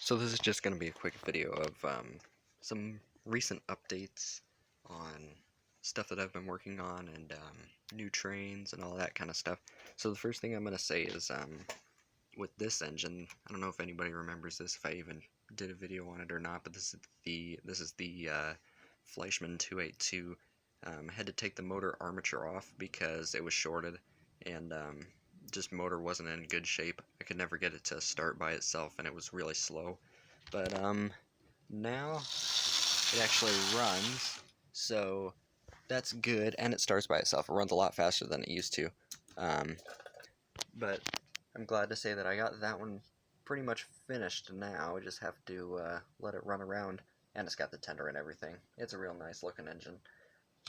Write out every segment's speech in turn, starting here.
So this is just going to be a quick video of some recent updates on stuff that I've been working on and new trains and all that kind of stuff. So the first thing I'm going to say is with this engine, I don't know if anybody remembers this, if I even did a video on it or not, but this is the Fleischmann 282. I had to take the motor armature off because it was shorted and just motor wasn't in good shape. I could never get it to start by itself and it was really slow. But now it actually runs, so that's good, and it starts by itself. It runs a lot faster than it used to. But I'm glad to say that I got that one pretty much finished now. I just have to let it run around, and it's got the tender and everything. It's a real nice looking engine.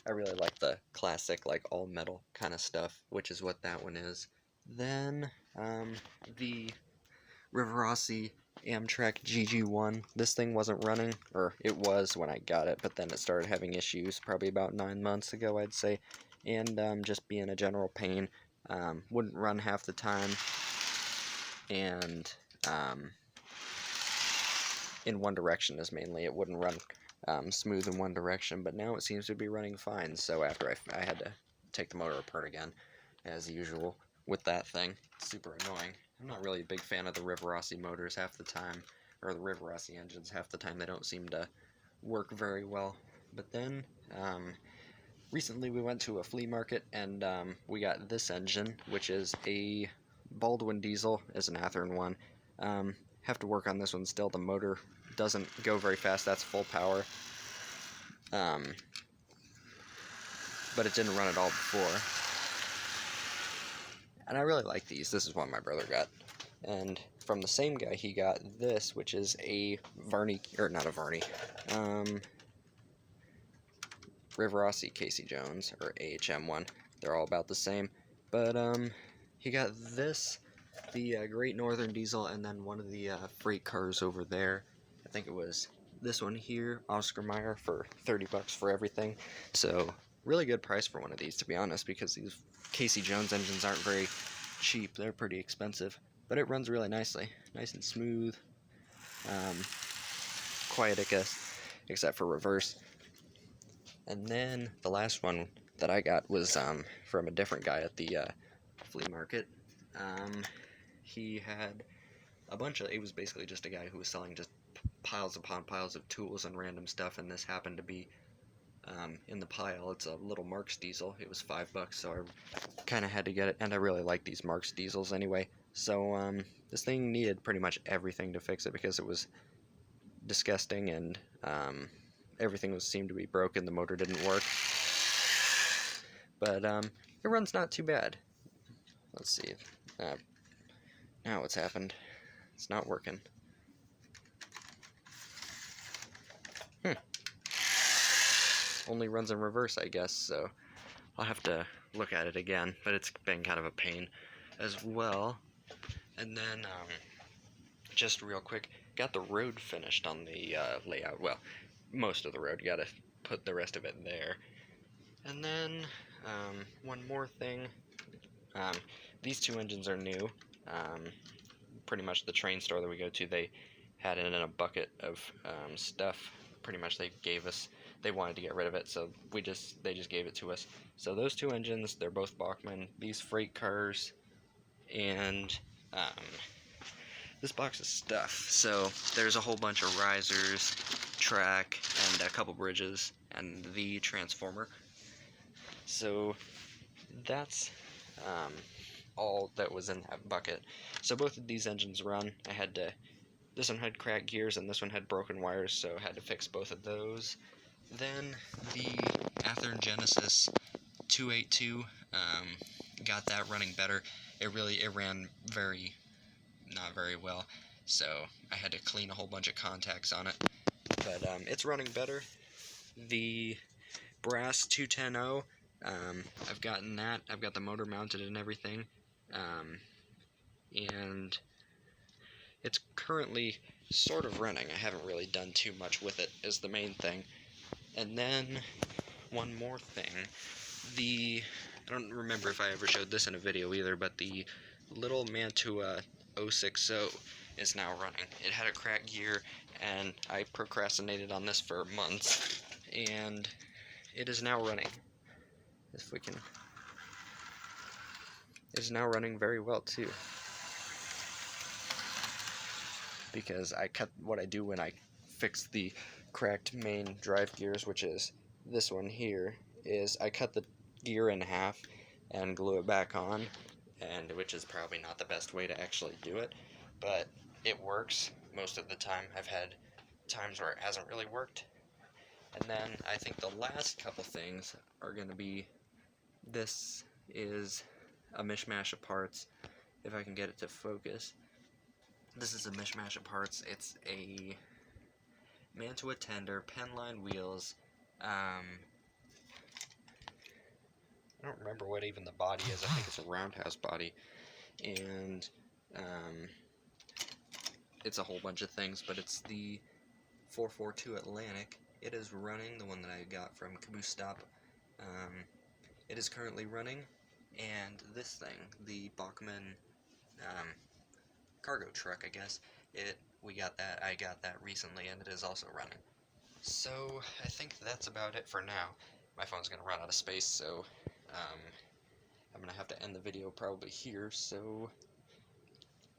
I really like the classic, like, all-metal kind of stuff, which is what that one is. Then, the Rivarossi Amtrak GG1. This thing wasn't running, or it was when I got it, but then it started having issues probably about 9 months ago, I'd say, and just being a general pain. Wouldn't run half the time, and in one direction is mainly. It wouldn't run smooth in one direction, but now it seems to be running fine, so after I had to take the motor apart again, as usual, with that thing. It's super annoying. I'm not really a big fan of the Rivarossi motors half the time, or the Rivarossi engines half the time. They don't seem to work very well. But then, recently we went to a flea market and we got this engine, which is a Baldwin diesel, is an Athearn one. Have to work on this one still. The motor doesn't go very fast. That's full power. But it didn't run at all before. And I really like these. This is one my brother got. And from the same guy, he got this, which is a Varney, or not a Varney, Rivarossi Casey Jones, or AHM one. They're all about the same. But he got this, the Great Northern Diesel, and then one of the freight cars over there. I think it was this one here, Oscar Mayer, for 30 bucks for everything. So really good price for one of these, to be honest, because these Casey Jones engines aren't very cheap. They're pretty expensive, but it runs really nicely, nice and smooth. Quiet, I guess, except for reverse. And then the last one that I got was from a different guy at the flea market. He had a bunch of, it was basically just a guy who was selling just piles upon piles of tools and random stuff, and this happened to be in the pile. It's a little Marks diesel. It was $5, so I kind of had to get it, and I really like these Marks diesels anyway. So this thing needed pretty much everything to fix it because it was disgusting, and everything seemed to be broken. The motor didn't work, but it runs not too bad. Let's see. Now what's happened? It's not working. Only runs in reverse, I guess, so I'll have to look at it again, but it's been kind of a pain as well. And then, just real quick, got the road finished on the layout. Well, most of the road, gotta put the rest of it there. And then, one more thing, these two engines are new. Pretty much the train store that we go to, they had it in a bucket of stuff. Pretty much they gave us, they wanted to get rid of it, so they just gave it to us. So those two engines, they're both Bachmann. These freight cars, and this box of stuff. So there's a whole bunch of risers, track, and a couple bridges, and the transformer. So that's all that was in that bucket. So both of these engines run. This one had cracked gears and this one had broken wires, so I had to fix both of those. Then the Athearn Genesis 282, got that running better. It ran not very well, so I had to clean a whole bunch of contacts on it. But it's running better. The Brass 210-0, I've gotten that. I've got the motor mounted and everything. And it's currently sort of running. I haven't really done too much with it, is the main thing. And then, one more thing. I don't remember if I ever showed this in a video either, but the little Mantua 060, is now running. It had a cracked gear, and I procrastinated on this for months, and it is now running. If we can, it is now running very well too. Because I cut, what I do when I fix the cracked main drive gears, which is this one here, is I cut the gear in half and glue it back on, and which is probably not the best way to actually do it, but it works most of the time. I've had times where it hasn't really worked. And then I think the last couple things are going to be, this is a mishmash of parts, if I can get it to focus. This is a mishmash of parts. It's a Mantua tender, Penline wheels, I don't remember what even the body is. I think it's a roundhouse body, and it's a whole bunch of things, but it's the 442 Atlantic. It is running, the one that I got from Caboose Stop. It is currently running, and this thing, the Bachmann cargo truck, I guess, I got that recently, and it is also running. So I think that's about it for now. My phone's gonna run out of space, so I'm gonna have to end the video probably here. So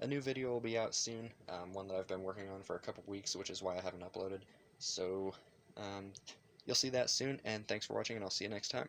a new video will be out soon, one that I've been working on for a couple weeks, which is why I haven't uploaded. So you'll see that soon, and thanks for watching, and I'll see you next time.